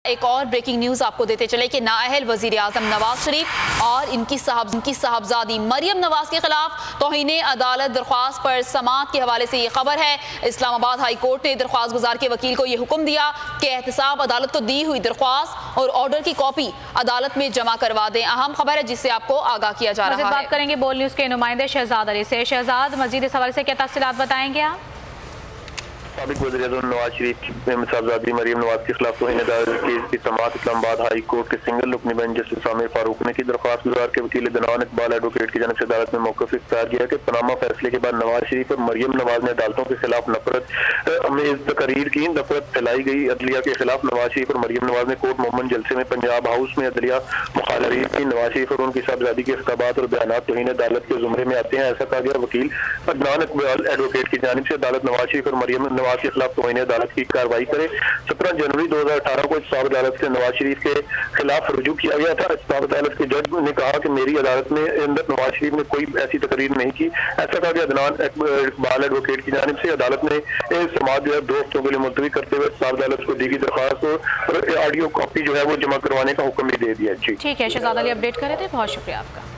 एक और breaking news आपको देते चले कि नाअहल वजीर आजम नवाज शरीफ और इनकी साहबजादी मरियम नवाज के खिलाफ तौहीन अदालत दरख्वास्त पर समाअत के हवाले से ये खबर है। इस्लामाबाद हाई कोर्ट ने दरख्वास्त गुजार के वकील को यह हुक्म दिया कि एहतसाब अदालत को दी हुई दरख्वास्त और ऑर्डर की कॉपी अदालत में जमा करवा दें। अहम खबर है जिससे आपको आगाह किया जा रहा है। बात करेंगे बोल न्यूज के नुमाइंदे शहजाद अली से। शहजाद, मजीद इस हवाले से क्या तफसीलात बताएंगे आप? साबिक वज़ीर-ए-आज़म नवाज शरीफ की साहबजादी मरियम नवाज के खिलाफ तौहीन अदालत केस की समाअत इस्लामाबाद हाई कोर्ट के सिंगल रुकनी बेंच जस्टिस आमिर फारूक ने की। दरख्वास्त गुजार के वकील दनान इकबाल एडवोकेट की जानिब से अदालत में मौक़िफ़ इख्तियार किया कि पनामा फैसले के बाद नवाज शरीफ और मरियम नवाज ने अदालतों के खिलाफ नफरत अमेज़ तकरीर की। नफरत फैलाई गई अदलिया के खिलाफ नवाज शरीफ और मरियम नवाज ने कोर्ट मोहम्मद जलसे में पंजाब हाउस में अदलिया मुखालफी की। नवाज शरीफ और उनकी साहबजादी के खिताबात और बयान तौहीन अदालत के जुमरे में आते हैं, ऐसा कहा गया। वकील दनान इकबाल एडवोकेट की जानिब से अदालत नवाज शरीफ और मरियम नवाज के खिलाफ तौहीन अदालत की कार्रवाई करे। 17 जनवरी 2018 को इस्लाम अदालत से नवाज शरीफ के खिलाफ रुजू किया गया था। इस्लाम अदालत के जज ने कहा कि मेरी अदालत में नवाज शरीफ ने कोई ऐसी तकरीर नहीं की, ऐसा कहा गया। दनान इकबाल एडवोकेट की जानिब से अदालत ने समाअत जो है 2 हफ्तों के लिए मुलतवी करते हुए इस्लाम अदालत को दी गई दरख्वास्त और ऑडियो कॉपी जो है वो जमा करवाने का हुक्म भी दे दिया। जी ठीक है शहजाद अली, अपडेट कर रहे थे, बहुत शुक्रिया आपका।